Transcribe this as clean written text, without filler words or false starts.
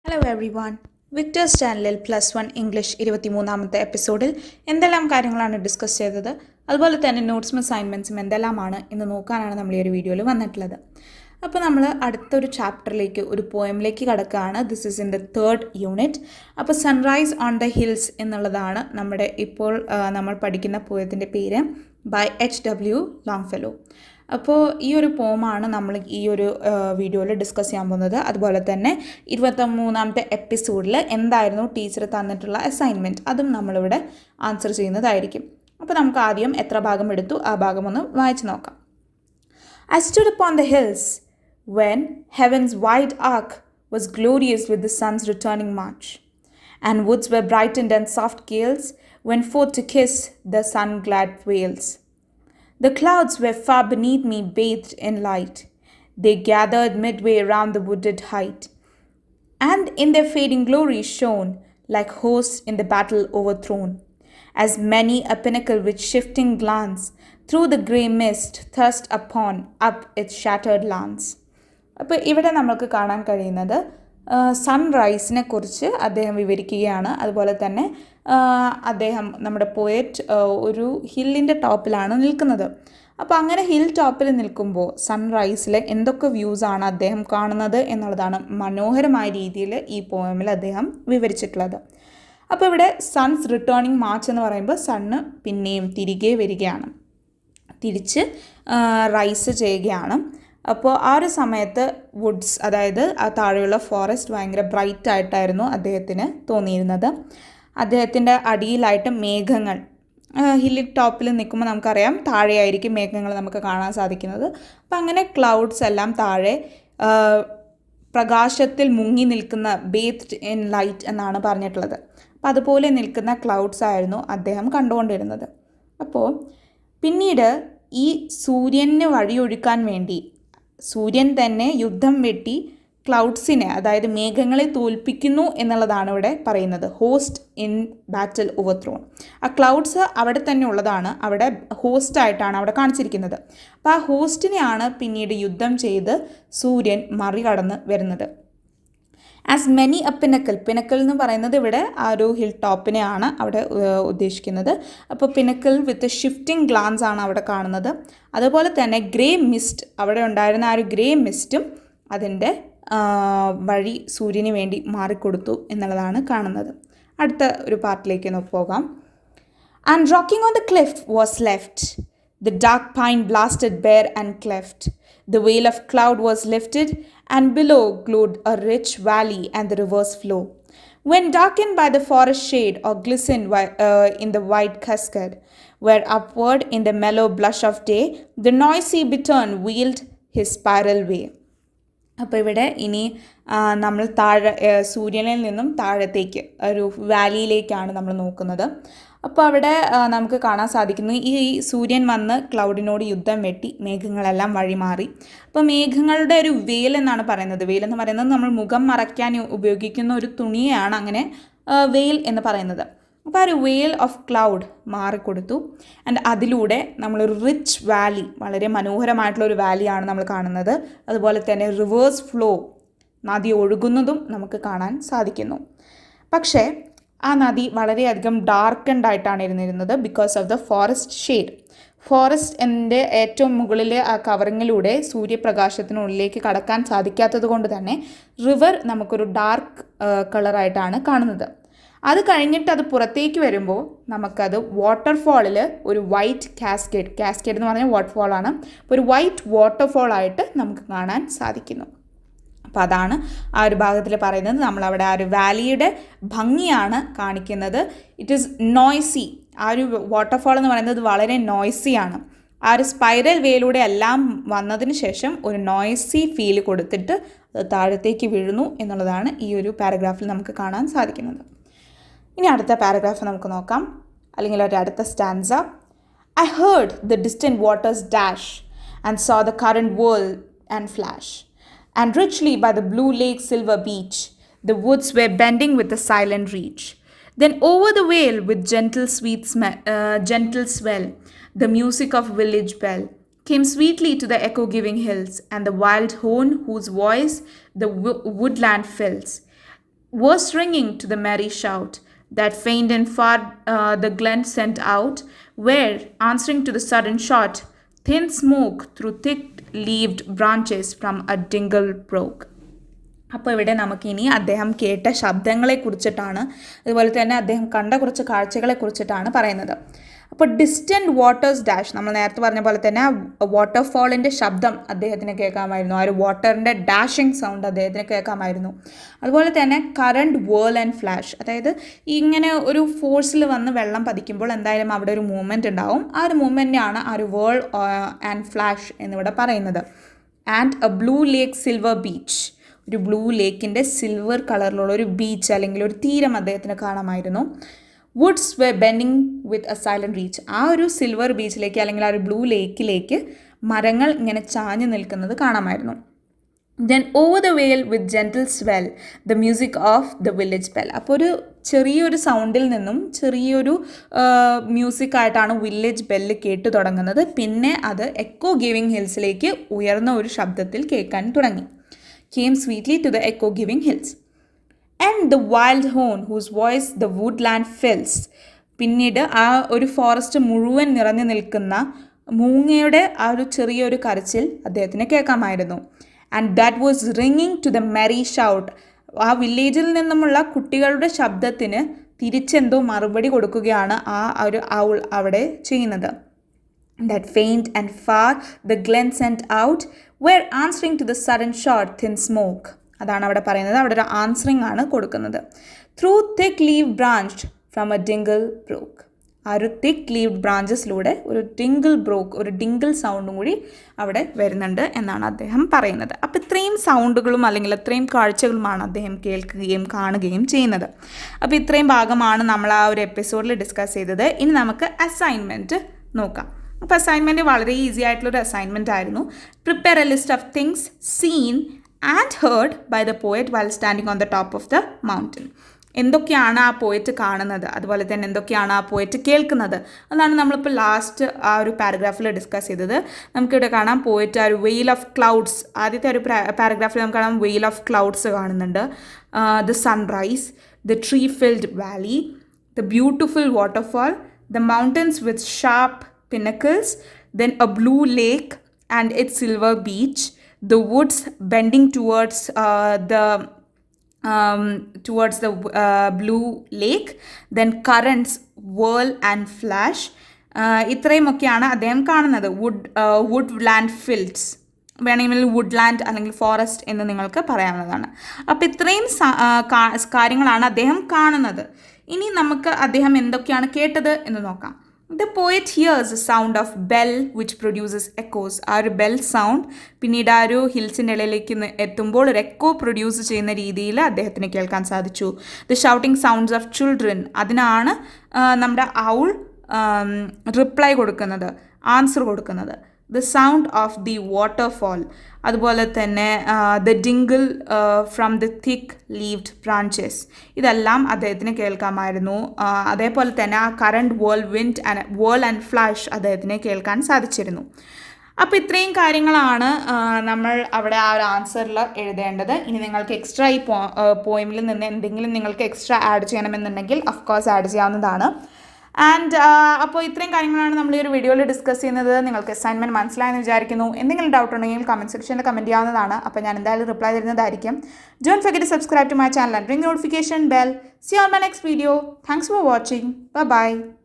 Hello every one. Victers ചാനലിൽ +1 English 23ാമത്തെ എപ്പിസോഡിൽ എന്തെല്ലാം കാര്യങ്ങളാണ് ഡിസ്കസ് ചെയ്തത്, അതുപോലെ തന്നെ നോട്ട്സും അസൈൻമെൻറ്റ്സും എന്തെല്ലാമാണ് എന്ന് നോക്കാനാണ് നമ്മൾ ഈ ഒരു വീഡിയോയിൽ വന്നിട്ടുള്ളത്. അപ്പോൾ നമ്മൾ അടുത്തൊരു ചാപ്റ്ററിലേക്ക്, ഒരു പോയമിലേക്ക് കടക്കുകയാണ്. This is in the 3rd unit. അപ്പോൾ സൺറൈസ് ഓൺ ദ ഹിൽസ് എന്നുള്ളതാണ് നമ്മുടെ ഇപ്പോൾ നമ്മൾ പഠിക്കുന്ന പോയത്തിൻ്റെ പേര്, ബൈ H.W. ലോങ്ഫെല്ലോ. അപ്പോൾ ഈ ഒരു പോമാണ് നമ്മൾ ഈ ഒരു വീഡിയോയിൽ ഡിസ്കസ് ചെയ്യാൻ പോകുന്നത്. അതുപോലെ തന്നെ 23ാമത്തെ എപ്പിസോഡിൽ എന്തായിരുന്നു ടീച്ചർ തന്നിട്ടുള്ള അസൈൻമെൻറ്റ്, അതും നമ്മളിവിടെ ആൻസർ ചെയ്യുന്നതായിരിക്കും. അപ്പോൾ നമുക്ക് ആദ്യം എത്ര ഭാഗം എടുത്തു ആ ഭാഗം ഒന്ന് വായിച്ച് നോക്കാം. I stood upon the hills when heaven's wide arc was glorious with the sun's returning march, and woods were brightened and soft gales went forth to kiss the sun-glad vales. The clouds were far beneath me bathed in light. They gathered midway round the wooded height, and in their fading glory shone like hosts in the battle overthrown, as many a pinnacle with shifting glance through the grey mist thrust upon up its shattered lance. അപ്പോൾ ഇവിടെ നമുക്ക് കാണാൻ കഴിയുന്നത് സൺറൈസിനെ കുറിച്ച് അദ്ദേഹം വിവരിക്കുകയാണ്. അതുപോലെ തന്നെ അദ്ദേഹം, നമ്മുടെ പോയറ്റ്, ഒരു ഹില്ലിൻ്റെ ടോപ്പിലാണ് നിൽക്കുന്നത്. അപ്പോൾ അങ്ങനെ ഹിൽ ടോപ്പിൽ നിൽക്കുമ്പോൾ സൺറൈസിലെ എന്തൊക്കെ വ്യൂസാണ് അദ്ദേഹം കാണുന്നത് എന്നുള്ളതാണ് മനോഹരമായ രീതിയിൽ ഈ പോയമിൽ അദ്ദേഹം വിവരിച്ചിട്ടുള്ളത്. അപ്പോൾ ഇവിടെ സൺസ് റിട്ടേണിങ് മാർച്ച് എന്ന് പറയുമ്പോൾ സണ്ണ് പിന്നെയും തിരികെ വരികയാണ്, തിരിച്ച് റൈസ് ചെയ്യുകയാണ്. അപ്പോൾ ആ ഒരു സമയത്ത് വുഡ്സ്, അതായത് ആ താഴെയുള്ള ഫോറസ്റ്റ് ഭയങ്കര ബ്രൈറ്റ് ആയിട്ടായിരുന്നു അദ്ദേഹത്തിന് തോന്നിയിരുന്നത്. അദ്ദേഹത്തിൻ്റെ അടിയിലായിട്ട് മേഘങ്ങൾ, ഹില്ലി ടോപ്പിൽ നിൽക്കുമ്പോൾ നമുക്കറിയാം താഴെയായിരിക്കും മേഘങ്ങൾ നമുക്ക് കാണാൻ സാധിക്കുന്നത്. അപ്പം അങ്ങനെ ക്ലൗഡ്സ് എല്ലാം താഴെ പ്രകാശത്തിൽ മുങ്ങി നിൽക്കുന്ന, ബേത്ത്ഡ് ഇൻ ലൈറ്റ് എന്നാണ് പറഞ്ഞിട്ടുള്ളത്. അപ്പോൾ അതുപോലെ നിൽക്കുന്ന ക്ലൗഡ്സ് ആയിരുന്നു അദ്ദേഹം കണ്ടുകൊണ്ടിരുന്നത്. അപ്പോൾ പിന്നീട് ഈ സൂര്യന് വഴിയൊഴുക്കാൻ വേണ്ടി സൂര്യൻ തന്നെ യുദ്ധം വെട്ടി ക്ലൗഡ്സിനെ, അതായത് മേഘങ്ങളെ തോൽപ്പിക്കുന്നു എന്നുള്ളതാണ് ഇവിടെ പറയുന്നത്. ഹോസ്റ്റ് ഇൻ ബാറ്റിൽ ഓവർത്രോൺ. ആ ക്ലൗഡ്സ് അവിടെ തന്നെ ഉള്ളതാണ്, അവിടെ ഹോസ്റ്റായിട്ടാണ് അവിടെ കാണിച്ചിരിക്കുന്നത്. അപ്പോൾ ആ ഹോസ്റ്റിനെയാണ് പിന്നീട് യുദ്ധം ചെയ്ത് സൂര്യൻ മറികടന്ന് വരുന്നത്. ആസ് മെനി എ പിനക്കൽ, പിനക്കൽ എന്ന് പറയുന്നത് ഇവിടെ ആ ഒരു ഹിൽ ടോപ്പിനെയാണ് അവിടെ ഉദ്ദേശിക്കുന്നത്. അപ്പോൾ പിനക്കൽ വിത്ത് ഷിഫ്റ്റിംഗ് ഗ്ലാൻസ് ആണ് അവിടെ കാണുന്നത്. അതുപോലെ തന്നെ ഗ്രേ മിസ്റ്റ്, അവിടെ ഉണ്ടായിരുന്ന ആ ഒരു ഗ്രേ മിസ്റ്റും അതിൻ്റെ വഴി സൂര്യന് വേണ്ടി മാറിക്കൊടുത്തു എന്നുള്ളതാണ് കാണുന്നത്. അടുത്ത ഒരു പാർട്ടിലേക്ക് ഒന്ന് പോകാം. And rocking on the cliff was left, the dark pine blasted bare and cleft. The veil of cloud was lifted, and below glowed a rich valley and the river's flow. When darkened by the forest shade or glistened in the white cascade, where upward in the mellow blush of day, the noisy bittern wheeled his spiral way. അപ്പോൾ ഇവിടെ ഇനി നമ്മൾ സൂര്യനിൽ നിന്നും താഴത്തേക്ക് ഒരു വാലിയിലേക്കാണ് നമ്മൾ നോക്കുന്നത്. അപ്പോൾ അവിടെ നമുക്ക് കാണാൻ സാധിക്കുന്നു, ഈ സൂര്യൻ വന്ന് ക്ലൗഡിനോട് യുദ്ധം വെട്ടി മേഘങ്ങളെല്ലാം വഴിമാറി. അപ്പോൾ മേഘങ്ങളുടെ ഒരു വെയിൽ എന്നാണ് പറയുന്നത്. വെയിൽ എന്ന് പറയുന്നത് നമ്മൾ മുഖം മറയ്ക്കാൻ ഉപയോഗിക്കുന്ന ഒരു തുണിയാണ് അങ്ങനെ വെയിൽ എന്ന് പറയുന്നത്. അപ്പോൾ ആ ഒരു വെയിൽ ഓഫ് ക്ലൗഡ് മാറിക്കൊടുത്തു. ആൻഡ് അതിലൂടെ നമ്മളൊരു റിച്ച് വാലി, വളരെ മനോഹരമായിട്ടുള്ളൊരു വാലിയാണ് നമ്മൾ കാണുന്നത്. അതുപോലെ തന്നെ റിവേഴ്സ് ഫ്ലോ, നദി ഒഴുകുന്നതും നമുക്ക് കാണാൻ സാധിക്കുന്നു. പക്ഷേ ആ നദി വളരെയധികം ഡാർക്കൻഡ് ആയിട്ടാണ് ഇരുന്നിരുന്നത്, because of the forest shade. ഫോറസ്റ്റിൻ്റെ ഏറ്റവും മുകളിലെ ആ കവറിങ്ങിലൂടെ സൂര്യപ്രകാശത്തിനുള്ളിലേക്ക് കടക്കാൻ സാധിക്കാത്തത് കൊണ്ട് തന്നെ റിവർ നമുക്കൊരു ഡാർക്ക് കളറായിട്ടാണ് കാണുന്നത്. അത് കഴിഞ്ഞിട്ട് അത് പുറത്തേക്ക് വരുമ്പോൾ നമുക്കത് വാട്ടർഫാളിൽ ഒരു വൈറ്റ് കാസ്കേഡ് എന്ന് പറഞ്ഞാൽ വാട്ടർഫാളാണ്. അപ്പോൾ ഒരു വൈറ്റ് വാട്ടർഫാളായിട്ട് നമുക്ക് കാണാൻ സാധിക്കുന്നു. അപ്പോൾ അതാണ് ആ ഒരു ഭാഗത്തിൽ പറയുന്നത്. നമ്മളവിടെ ആ ഒരു വാലിയുടെ ഭംഗിയാണ് കാണിക്കുന്നത്. It is noisy. ആ ഒരു വാട്ടർഫാൾ എന്ന് പറയുന്നത് വളരെ നോയ്സിയാണ്. ആ ഒരു സ്പൈറൽ വേയിലൂടെ എല്ലാം വന്നതിന് ശേഷം ഒരു നോയ്സി ഫീൽ കൊടുത്തിട്ട് അത് താഴത്തേക്ക് വീഴുന്നു എന്നുള്ളതാണ് ഈ ഒരു പാരഗ്രാഫിൽ നമുക്ക് കാണാൻ സാധിക്കുന്നത്. ഇനി അടുത്ത പാരഗ്രാഫ് നമുക്ക് നോക്കാം, അല്ലെങ്കിൽ ഒരു അടുത്ത stanza. I heard the distant waters dash and saw the current whirl and flash, and richly by the blue lake's silver beach the woods were bending with a silent reach. Then over the vale with gentle swell the music of village bell came sweetly to the echo-giving hills, and the wild horn whose voice the woodland fills. was ringing to the merry shout that faint and far the glen sent out, where, answering to the sudden shot, thin smoke through thick-leaved branches from a dingle broke. അപ്പോൾ ഇവിടെ നമുക്കിനി അദ്ദേഹം കേട്ട ശബ്ദങ്ങളെക്കുറിച്ചിട്ടാണ്, അതുപോലെ തന്നെ അദ്ദേഹം കണ്ട കുറച്ച് കാഴ്ചകളെക്കുറിച്ചിട്ടാണ് പറയുന്നത്. അപ്പോൾ ഡിസ്റ്റൻറ്റ് വാട്ടേഴ്സ് ഡാഷ്, നമ്മൾ നേരത്തെ പറഞ്ഞ പോലെ തന്നെ വാട്ടർഫാളിൻ്റെ ശബ്ദം അദ്ദേഹത്തിന് കേൾക്കാമായിരുന്നു, ആ ഒരു വാട്ടറിൻ്റെ ഡാഷിങ് സൗണ്ട് അദ്ദേഹത്തിന് കേൾക്കാമായിരുന്നു. അതുപോലെ തന്നെ കറണ്ട് വേൾ ആൻഡ് ഫ്ലാഷ്, അതായത് ഇങ്ങനെ ഒരു ഫോഴ്സിൽ വന്ന് വെള്ളം പതിക്കുമ്പോൾ എന്തായാലും അവിടെ ഒരു മൂവ്മെൻറ്റ് ഉണ്ടാവും. ആ ഒരു മൂവ്മെൻറ്റിനാണ് ആ ഒരു വേൾ ആൻഡ് ഫ്ലാഷ് എന്നിവിടെ പറയുന്നത്. And A blue lake silver beach, ഒരു ബ്ലൂ ലേക്കിൻ്റെ സിൽവർ കളറിലുള്ള ഒരു ബീച്ച് അല്ലെങ്കിൽ ഒരു തീരം അദ്ദേഹത്തിന് കാണാമായിരുന്നു. വുഡ്സ് വെ bending with a silent reach, ആ ഒരു സിൽവർ ബീച്ചിലേക്ക് അല്ലെങ്കിൽ ആ ഒരു ബ്ലൂ ലേക്കിലേക്ക് മരങ്ങൾ ഇങ്ങനെ ചാഞ്ഞു നിൽക്കുന്നത് കാണാമായിരുന്നു. Then over the vale with gentle swell the music of the village bell, അപ്പോൾ ഒരു ചെറിയൊരു സൗണ്ടിൽ നിന്നും ചെറിയൊരു മ്യൂസിക്കായിട്ടാണ് വില്ലേജ് ബെല്ല് കേട്ടു തുടങ്ങുന്നത്. പിന്നെ അത് എക്കോ ഗിവിങ് ഹിൽസിലേക്ക് ഉയർന്ന ഒരു ശബ്ദത്തിൽ കേൾക്കാൻ തുടങ്ങി. came sweetly to the echo-giving hills. And the wild horn whose voice the woodland fills, പിന്നീട് ആ ഒരു ഫോറസ്റ്റ് മുഴുവൻ നിറഞ്ഞു നിൽക്കുന്ന മൂങ്ങയുടെ ആ ഒരു ചെറിയൊരു കരച്ചിൽ അദ്ദേഹത്തിന് കേൾക്കാമായിരുന്നു. ആൻഡ് ദാറ്റ് വാസ് റിങ്ങിങ് ടു ദ മെറി ഷൗട്ട്, ആ വില്ലേജിൽ നിന്നുമുള്ള കുട്ടികളുടെ ശബ്ദത്തിന് തിരിച്ചെന്തോ മറുപടി കൊടുക്കുകയാണ് ആ ഒരു ഔൾ അവിടെ ചെയ്യുന്നത്. That faint and far the glen sent out, were answering to the sudden short thin smoke, അതാണ് അവിടെ പറയുന്നത്. അവിടെ ഒരു ആൻസറിങ് ആണ് കൊടുക്കുന്നത്. Through thick leaved branch from a dingle broke, ആ ഒരു തിക്ക് ലീവ്ഡ് ബ്രാഞ്ചസിലൂടെ ഒരു ഡിങ്കിൾ സൗണ്ടും കൂടി അവിടെ വരുന്നുണ്ട് എന്നാണ് അദ്ദേഹം പറയുന്നത്. അപ്പോൾ ഇത്രയും സൗണ്ടുകളും അല്ലെങ്കിൽ ഇത്രയും കാഴ്ചകളുമാണ് അദ്ദേഹം കേൾക്കുകയും കാണുകയും ചെയ്യുന്നത്. അപ്പോൾ ഇത്രയും ഭാഗമാണ് നമ്മൾ ആ ഒരു എപ്പിസോഡിൽ ഡിസ്കസ് ചെയ്തത്. ഇനി നമുക്ക് അസൈൻമെൻറ്റ് നോക്കാം. അപ്പോൾ അസൈൻമെൻറ്റ് വളരെ ഈസി ആയിട്ടുള്ളൊരു അസൈൻമെൻറ്റ് ആയിരുന്നു. Prepare a list of things seen and heard by the poet while standing on the top of the mountain. എന്തൊക്കെയാണ് ആ പോയറ്റ് കാണുന്നത്, അതുപോലെ തന്നെ എന്തൊക്കെയാണ് ആ പോയറ്റ് കേൾക്കുന്നത്, അതാണ് നമ്മളിപ്പോൾ ലാസ്റ്റ് ആ ഒരു പാരഗ്രാഫിൽ ഡിസ്കസ് ചെയ്തത്. നമുക്കിവിടെ കാണാം പോയറ്റ് ആ ഒരു വെയിൽ ഓഫ് ക്ലൗഡ്സ്, ആദ്യത്തെ ഒരു പാരഗ്രാഫിൽ നമുക്ക് കാണാം വെയിൽ ഓഫ് ക്ലൗഡ്സ് കാണുന്നുണ്ട്, the sunrise, the tree filled Valley, the beautiful waterfall, the mountains with sharp pinnacles, then a blue lake and its silver beach, the woods bending towards the blue lake, then currents whirl and flash. ഇത്രയുമൊക്കെയാണ് അദ്ദേഹം കാണുന്നത്. Would land fields, വേണമെങ്കിൽ Woodland അല്ലെങ്കിൽ forest എന്ന് നിങ്ങൾക്ക് പറയാവുന്നതാണ്. അപ്പോൾ ഇത്രയും കാര്യങ്ങളാണ് അദ്ദേഹം കാണുന്നത്. ഇനി നമുക്ക് അദ്ദേഹം എന്തൊക്കെയാണ് കേട്ടത് എന്ന് നോക്കാം. The poet hears a sound of bell which produces echoes. ആ ഒരു ബെൽ സൗണ്ട് പിന്നീട് ആ ഒരു ഹിൽസിൻ്റെ ഇടയിലേക്ക് എത്തുമ്പോൾ ഒരു എക്കോ പ്രൊഡ്യൂസ് ചെയ്യുന്ന രീതിയിൽ അദ്ദേഹത്തിന് കേൾക്കാൻ സാധിച്ചു. The shouting sounds of children, അതിനാണ് നമ്മുടെ ഔൾ റിപ്ലൈ കൊടുക്കുന്നത്, ആൻസർ കൊടുക്കുന്നത്. The sound of the waterfall, അതുപോലെ തന്നെ the tinkle from the thick leaved branches, ഇതെല്ലാം അദ്ദേഹത്തിന് കേൾക്കാമായിരുന്നു. അതേപോലെ തന്നെ ആ കറണ്ട് വേൾ ആൻഡ് ഫ്ലാഷ് അദ്ദേഹത്തിന് കേൾക്കാൻ സാധിച്ചിരുന്നു. അപ്പോൾ ഇത്രയും കാര്യങ്ങളാണ് നമ്മൾ അവിടെ ആ ഒരു ആൻസറിൽ എഴുതേണ്ടത്. ഇനി നിങ്ങൾക്ക് എക്സ്ട്രാ ഈ പോയിമിൽ നിന്ന് എന്തെങ്കിലും നിങ്ങൾക്ക് എക്സ്ട്രാ ആഡ് ചെയ്യണമെന്നുണ്ടെങ്കിൽ അഫ്കോഴ്സ് ആഡ് ചെയ്യാവുന്നതാണ്. ആൻഡ് അപ്പോൾ ഇത്രയും കാര്യങ്ങളാണ് നമ്മൾ ഈ ഒരു വീഡിയോയിൽ ഡിസ്കസ് ചെയ്യുന്നത്. നിങ്ങൾക്ക് അസൈൻമെൻറ്റ് മനസ്സിലായെന്ന് വിചാരിക്കുന്നു. എന്തെങ്കിലും ഡൗട്ട് ഉണ്ടെങ്കിൽ കമൻറ്റ് സെക്ഷനിൽ കമൻറ്റ് ചെയ്യാവുന്നതാണ്. അപ്പോൾ ഞാൻ എന്തായാലും റിപ്ലൈ തരുന്നതായിരിക്കും. Don't forget to subscribe to my channel and ring notification bell. See you on my next video. Thanks for watching. Bye bye.